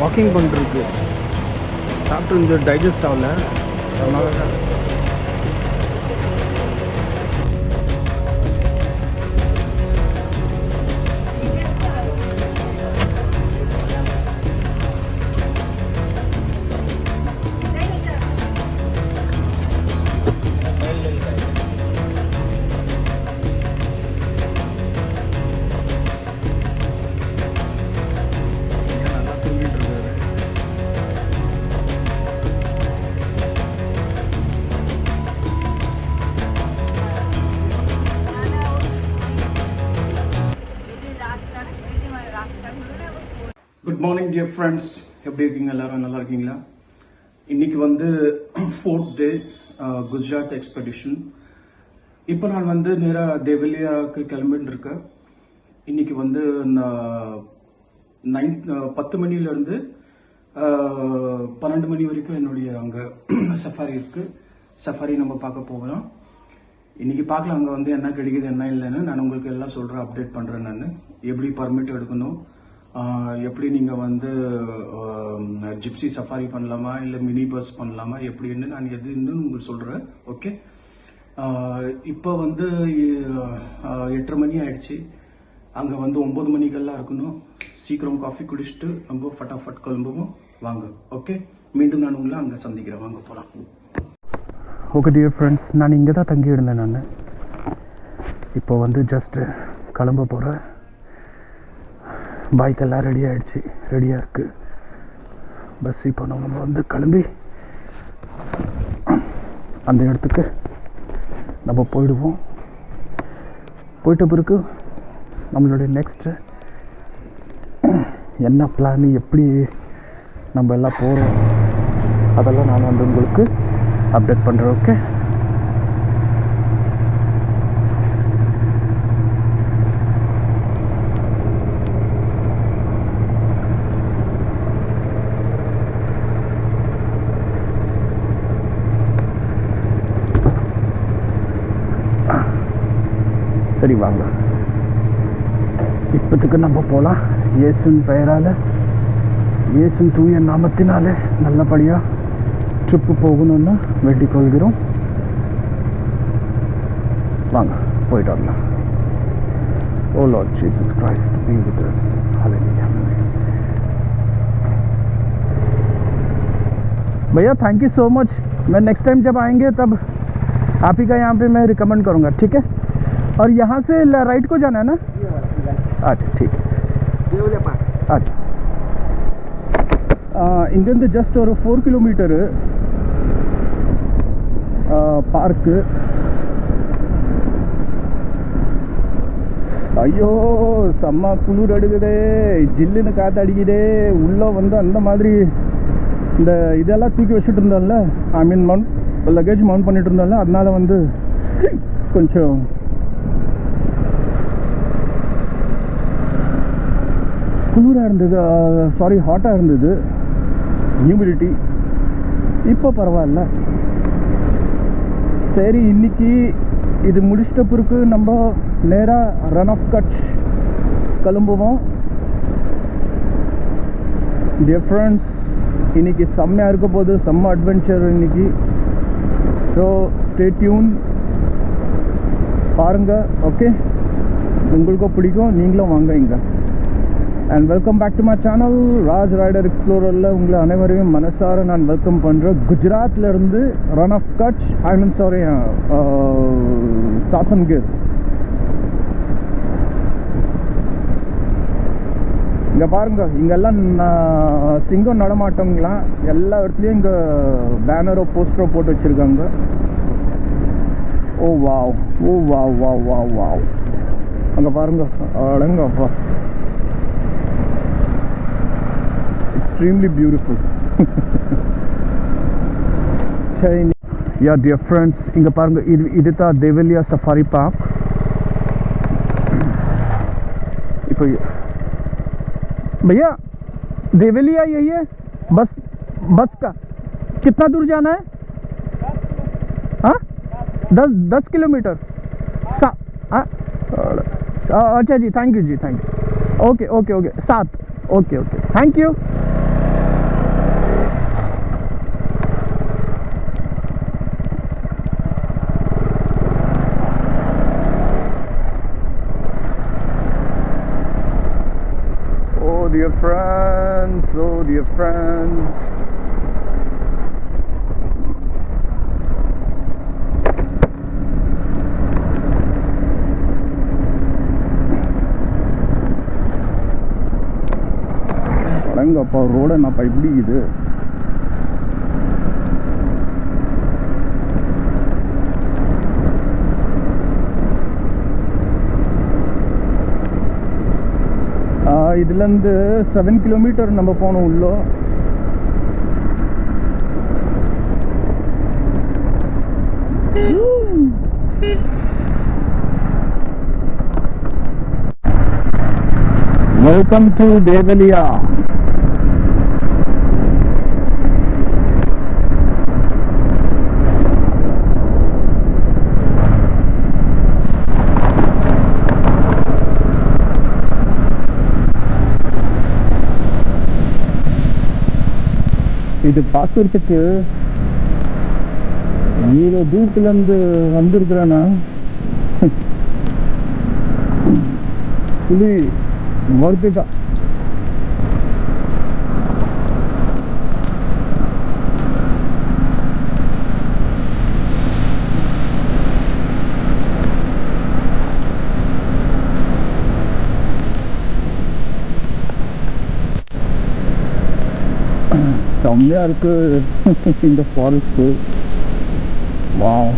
Walking பண்ணிருக்கு. சாப்பிட்டு இந்த டைஜஸ்ட் ஆகல, அதனால தான். குட் மார்னிங் டியர் ஃப்ரெண்ட்ஸ், எப்படி இருக்கீங்க? எல்லாரும் நல்லா இருக்கீங்களா? இன்னைக்கு வந்து 4th டே குஜராத் எக்ஸ்பெடிஷன். இப்போ நான் வந்து நேராக தேவலியாவுக்கு கிளம்பிட்டு இருக்கேன். இன்னைக்கு வந்து 10 மணிலேருந்து 12 மணி வரைக்கும் என்னுடைய அங்கே சஃபாரி இருக்கு. சஃபாரி நம்ம பார்க்க போகலாம். இன்னைக்கு பார்க்கலாம் அங்கே வந்து என்ன கிடைக்குது என்ன இல்லைன்னு. நான் உங்களுக்கு எல்லாம் சொல்கிறேன், அப்டேட் பண்ணுறேன். நான் எப்படி பர்மிட் எடுக்கணும், எப்படி நீங்கள் வந்து ஜிப்சி சஃபாரி பண்ணலாமா இல்லை மினி பஸ் பண்ணலாமா எப்படின்னு நான் எதுன்னு உங்களுக்கு சொல்கிறேன். ஓகே, இப்போ வந்து 8:30 மணி ஆயிடுச்சு. அங்கே வந்து 9 மணிக்கெல்லாம் இருக்கணும். சீக்கிரம் காஃபி குடிச்சிட்டு நம்ம ஃபட்டாஃபட் கிளம்புவோம். வாங்க. ஓகே, மீண்டும் நான் உங்களை அங்கே சந்திக்கிறேன். வாங்க போகலாம். ஓகே டியர் ஃப்ரெண்ட்ஸ், நான் இங்கே தான் தங்கியிருந்தேன். நான் இப்போ வந்து ஜஸ்ட்டு கிளம்ப போகிறேன். பைக்கெல்லாம் ரெடி ஆகிடுச்சு, ரெடியாக இருக்குது. பஸ் இப்போ நம்ம வந்து கிளம்பி அந்த இடத்துக்கு நம்ம போயிடுவோம். போயிட்ட பிறகு நம்மளுடைய நெக்ஸ்ட்டு என்ன பிளான், எப்படி நம்ம எல்லாம் போகிறோம், அதெல்லாம் நான் வந்து உங்களுக்கு அப்டேட் பண்ணுறேன். ஓகே, சரி வாங்க. இப்போத்துக்கு நம்ம போகலாம். இயேசுவின் பெயரால், இயேசுவின் தூய நாமத்தினாலே நல்லபடியாக ட்ரிப்பு போகணும்னு வேண்டிக் கொள்கிறோம். வாங்க போயிட்டு வரலாம். Oh lord Jesus Christ, be with us. Hallelujah. भैया थैंक यू सो मच. मैं नेक्स्ट टाइम जब आएंगे तब आप ही का यहाँ पे मैं रिकमेंड करूँगा. ठीक है? और यहाँ से राइट को जाना है ना? अच्छा ठीक है. अच्छा, इंडियन जस्ट और 4 किलोमीटर பார்க்கு. ஐயோ செம்ம குளிர் அடிக்குதே, ஜில்லுன்னு காற்று அடிக்குதே. உள்ளே வந்து அந்த மாதிரி இந்த இதெல்லாம் தூக்கி வச்சுட்டு இருந்தோம்ல, ஐ மீன் லக்கேஜ் மவுண்ட் பண்ணிட்டு இருந்தோம்ல, அதனால வந்து கொஞ்சம் குளிராக இருந்தது. சாரி, ஹாட்டாக இருந்தது. ஹியூமிடிட்டி இப்போ பரவாயில்ல. சரி, இன்னைக்கு இது முடிச்சிட்ட பிறகு நம்ம நேராக ரன் ஆஃப் கட்ச் கிளம்புவோம். டியர் ஃப்ரெண்ட்ஸ், இன்னைக்கு செம்மையாக இருக்க போகுது, செம்ம அட்வென்ச்சர் இன்னைக்கு. ஸோ ஸ்டே டியூன், பாருங்கள். ஓகே, உங்களுக்கும் பிடிக்கும், நீங்களும் வாங்க இங்கே. And welcome back to my channel Raj rider எக்ஸ்ப்ளோரரில் உங்களை அனைவரையும் மனசார நான் வெல்கம் பண்ணுறேன். குஜராத்லேருந்து Rann of Kutch, I mean sorry Sasan Gir. இங்கே பாருங்கள், இங்கெல்லாம் சிங்கம் நடமாட்டங்களாம். எல்லா இடத்துலையும் இங்கே பேனரோ போஸ்டரோ போட்டு வச்சுருக்காங்க. ஓ வாவ், ஓ வாவ் வாவ் வாவ் வாவ். அங்கே பாருங்கள், அடங்கப்பா, extremely beautiful. சரி, யா டியர் ஃப்ரெண்ட்ஸ், இங்கே பாருங்கள், இது தான் தேவலியா சஃபாரி பார்க். இப்போ भैया देवलिया यही है? बस का कितना दूर जाना है? हाँ, 10 किलोमीटर। अच्छा जी, थैंक यू जी, thank you. Okay 7. Okay thank you. dear friends, oh dear friends. அடங்கப்பா ரோட என்னப்பா இப்படி இது. இதுலேருந்து 7 கிலோமீட்டர் நம்ம போனோம் உள்ளோ. Welcome to தேவலியா. இது பார்க்கறதுக்கு இவ்வளோ தூரத்துலேருந்து வந்திருக்கிறேன்னா புலி வருது தான். செம்மையா இருக்கு இந்த ஃபாரஸ்ட். வாவ்.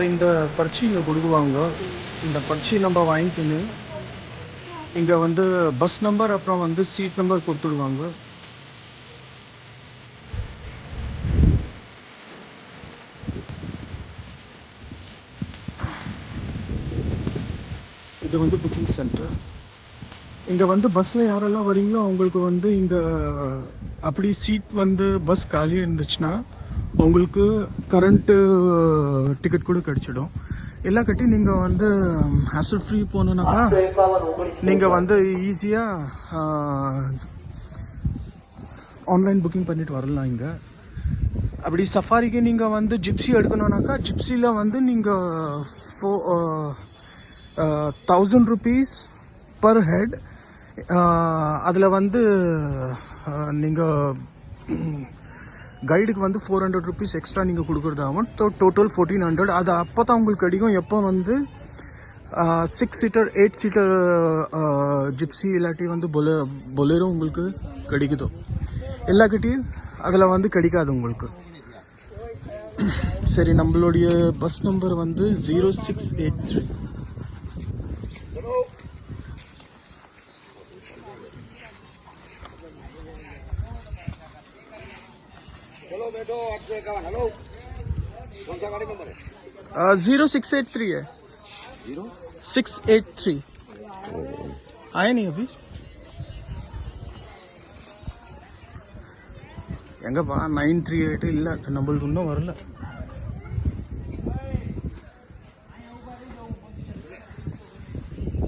இந்த பர்ச்சி இங்கே கொடுக்குவாங்க. இந்த பர்ச்சி நம்ம வாங்கிக்கணும். இங்கே வந்து பஸ் நம்பர் அப்புறம் வந்து சீட் நம்பர் கொடுத்துடுவாங்க. இது வந்து புக்கிங் சென்டர். இங்கே வந்து பஸ்ஸில் யாரெல்லாம் வரீங்களோ அவங்களுக்கு வந்து இங்கே அப்படி சீட் வந்து பஸ் காலி இருந்துச்சுன்னா உங்களுக்கு கரண்ட்டு டிக்கெட் கூட கிடச்சிடும். எல்லாம் கட்டி நீங்கள் வந்து ஹேசல் ஃப்ரீ போகணுன்னாக்கா நீங்கள் வந்து ஈஸியாக ஆன்லைன் புக்கிங் பண்ணிட்டு வரலாம். இங்கே அப்படி சஃபாரிக்கு நீங்கள் வந்து ஜிப்ஸி எடுக்கணுன்னாக்கா ஜிப்ஸியில் வந்து நீங்கள் 1000 rupees பர் ஹெட். அதில் வந்து நீங்கள் கைடுக்கு வந்து 400 rupees எக்ஸ்ட்ரா நீங்கள் கொடுக்குறதாகும். டோட்டல் 1400. அது அப்போ தான் உங்களுக்கு கிடைக்கும் எப்போ வந்து 6 சீட்டர் 8 சீட்டர் ஜிப்ஸி இல்லாட்டி வந்து பொலேரோ உங்களுக்கு கிடைக்குதோ. எல்லாக்கிட்டையும் அதில் வந்து கிடைக்காது உங்களுக்கு. சரி, நம்மளுடைய பஸ் நம்பர் வந்து 0683. हेलो 0683 है. 0683 आया नहीं अभी. எங்கப்பா 938 இல்லை, நம்மளுக்கு இன்னும் வரல.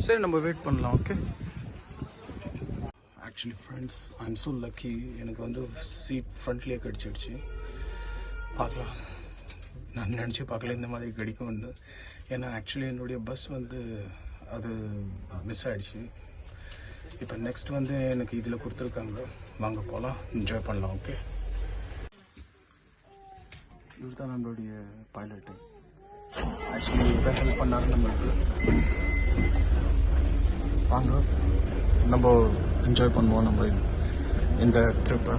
சரி, நம்ம வெயிட் பண்ணலாம். Okay. Actually friends, I am so lucky. எனக்கு வந்து சீட் ஃப்ரண்ட்லேயே கிடச்சிடுச்சு. பார்க்கலாம், நான் நினச்சி பார்க்கல இந்த மாதிரி கிடைக்கும்னு. ஏன்னா ஆக்சுவலி என்னுடைய பஸ் வந்து அது மிஸ் ஆகிடுச்சு. இப்போ நெக்ஸ்ட் வந்து எனக்கு இதில் கொடுத்துருக்காங்க. வாங்க போகலாம், என்ஜாய் பண்ணலாம். ஓகே. இவர் தான் நம்மளுடைய பைலட்டு. ஆக்சுவலி இவர் தான் ஹெல்ப் பண்ணாரு நம்மளுக்கு. வாங்க நம்ம என்ஜாய் பண்ணுவோம் நம்ம இந்த ட்ரிப்பை.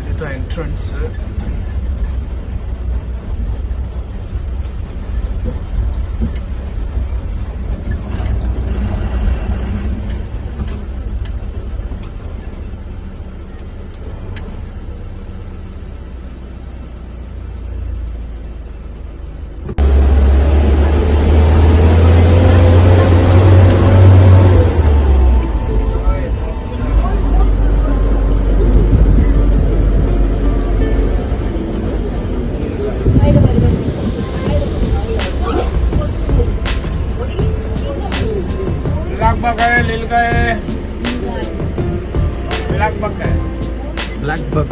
இதுதான் entrance. Black bug.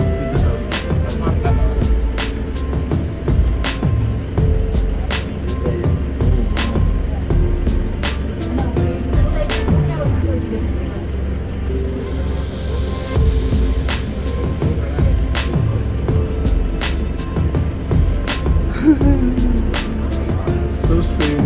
So sweet.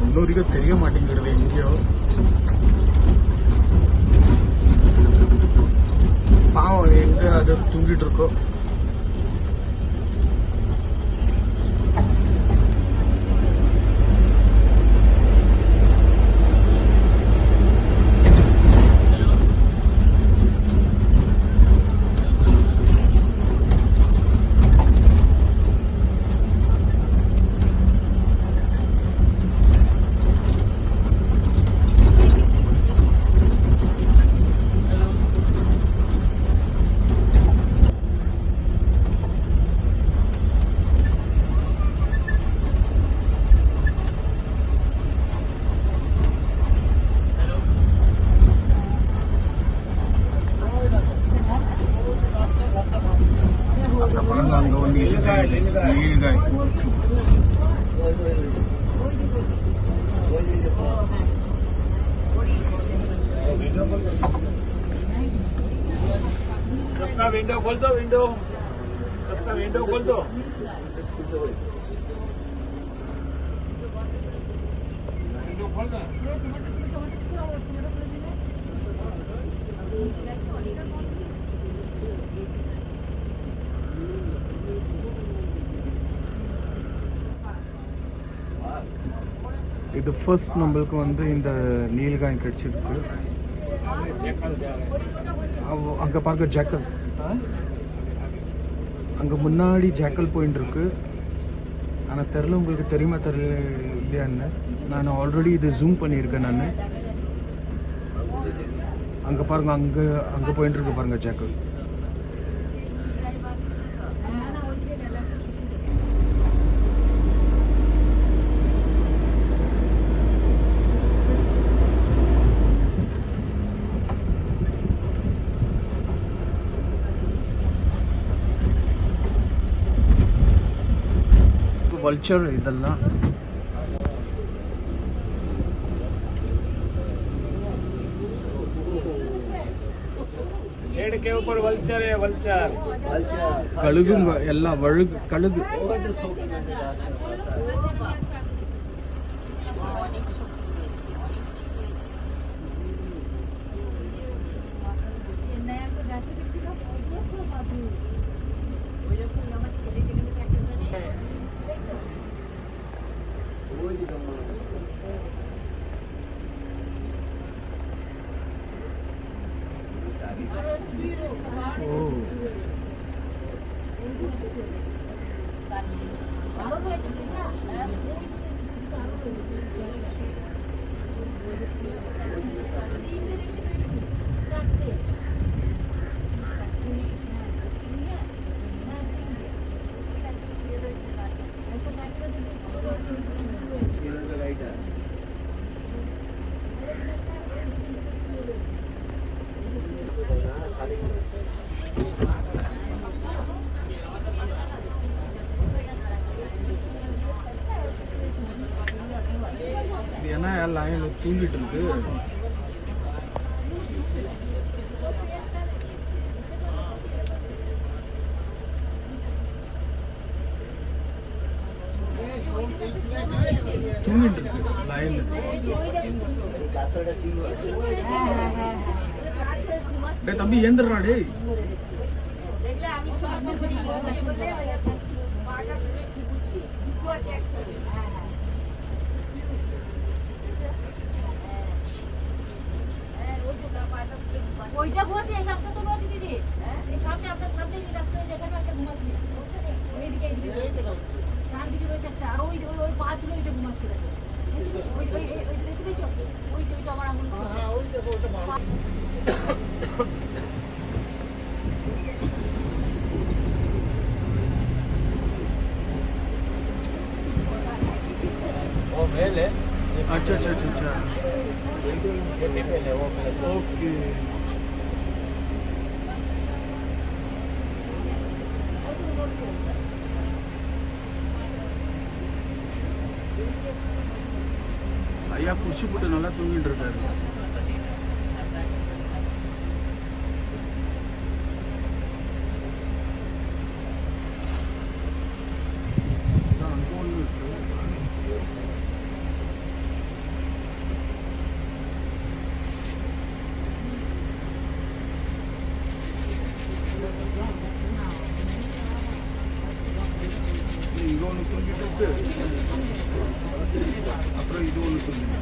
இன்னொரு தெரிய மாட்டேங்கிறது எங்கேயோ. பாவம் எங்க அது தூங்கிட்டு இருக்கோம். विंडो खोल दो, विंडो सबका विंडो खोल दो। विंडो खोल दो। இது ஃபர்ஸ்ட் நம்மளுக்கு வந்து இந்த நீல்காய் கிடச்சிருக்கு. அங்கே பார்க்க ஜாக்கல், அங்கே முன்னாடி ஜாக்கல் போயின்னு இருக்கு. ஆனால் தெரில, உங்களுக்கு தெரியுமா தெரியல இல்லையான்னு. நான் ஆல்ரெடி இது ஜூம் பண்ணியிருக்கேன். நான் அங்கே பாருங்க, அங்கே போயின்னு இருக்கு பாருங்க ஜாக்கல். வல்ச்சர் இதெல்லாம் पेड़ के ऊपर वल्चर है, वल्चर கழுகுங்க எல்லாம், கழுகு. ஏன்னா லைன்ல தூங்கிட்டு இருக்கு. தூங்கிட்டு இருக்கு லைன்ல. டேய் தம்பி ஏந்திரடா டேய். ওইটা ঘুমাচ্ছে, এই গাছটা তো ঘুমাচ্ছে দিদি। এই সামনে, আপনার সামনে যে গাছটা রয়েছে, এখানে একটা ঘুমাচ্ছে। এইদিকে ডান দিকে রয়েছে একটা, আর ওই পা তুলে ওইটা ঘুমাচ্ছে। ওইটা দেখতে পেয়েছো? ওইটা আমার আঙুল। হ্যাঁ ওই দেখো, ওইটা वो मेल है। अच्छा अच्छा अच्छा अच्छा, ये फीमेल है, वो मेल। ओके. ஐயா குச்சி போட்டு நல்லா தூங்கிட்டு இருக்காரு. இங்க ஒன்று தூங்கிட்டு இருக்கு, அப்புறம் இது ஒன்று தூங்கிட்டு.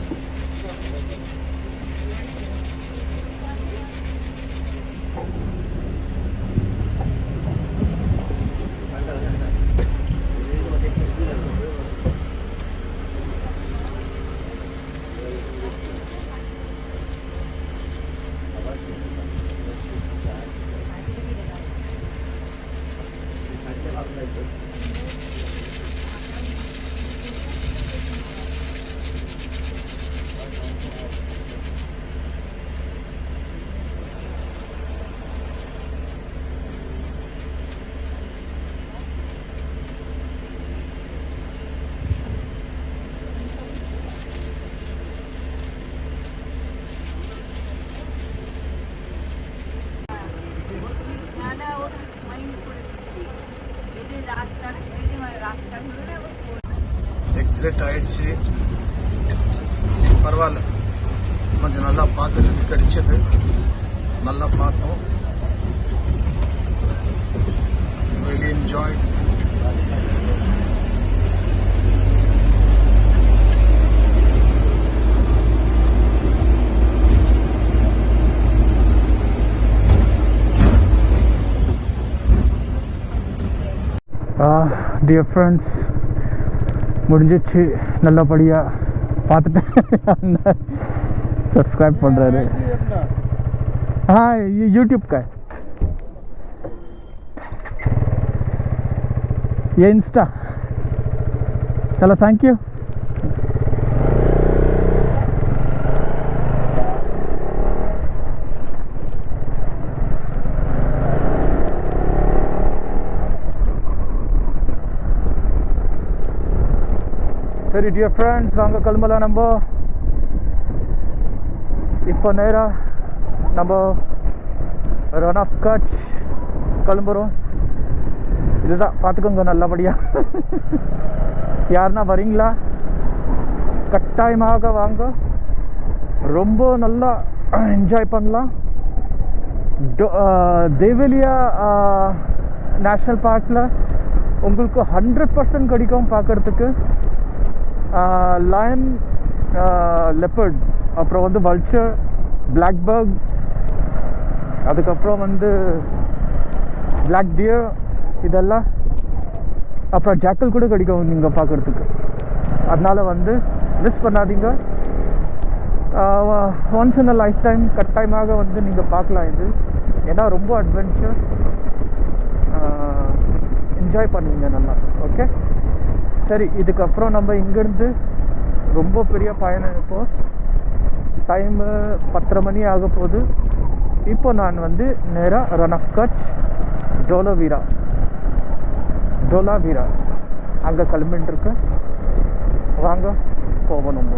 எக்ஸிட் ஆயிடுச்சு. பரவாயில்ல, கொஞ்சம் நல்லா பார்க்கறதுக்கு கிடைச்சது. நல்லா பார்த்தோம். really enjoyed. Dear friends, முடிஞ்சிச்சு. நல்லபடியாக பார்த்துட்டேன். சப்ஸ்கிரைப் பண்ணுறாரு. हाँ, ये यूट्यूब का है, ये इंस्टा. चलो, थैंक यू. சரி டியர் ஃப்ரெண்ட்ஸ், நாங்கள் கிளம்பலாம். நம்ம இப்போ நேராக நம்ம ரன் ஆஃப் கட்ச் கிளம்புறோம். இதுதான், பார்த்துக்கோங்க நல்லபடியாக. யாருன்னா வரீங்களா, கட்டாயமாக வாங்க. ரொம்ப நல்லா என்ஜாய் பண்ணலாம். தேவலியா நேஷ்னல் பார்க்கில் உங்களுக்கு 100% கிடைக்கும் பார்க்குறதுக்கு. லயன், லெப்பர்ட், அப்புறம் வந்து வல்ச்சர், பிளாக் பக், அதுக்கப்புறம் வந்து பிளாக் டியர், இதெல்லாம். அப்புறம் ஜாக்கல் கூட கிடைக்கும் நீங்கள் பார்க்குறதுக்கு. அதனால் வந்து மிஸ் பண்ணாதீங்க. Once in a life time கட்டாயமாக வந்து நீங்கள் பார்க்கலாம் இது. ஏன்னா ரொம்ப அட்வென்ச்சர், என்ஜாய் பண்ணுவீங்க நல்லா. ஓகே, சரி. இதுக்கப்புறம் நம்ம இங்கேருந்து ரொம்ப பெரிய பயணம். இப்போது டைமு 10:30 மணி ஆக போகுது. இப்போ நான் வந்து நேராக ரன் ஆஃப் கட்ச், டோலாவீரா அங்கே கிளம்பிட்டுருக்கேன். வாங்க போவோம் நம்ம.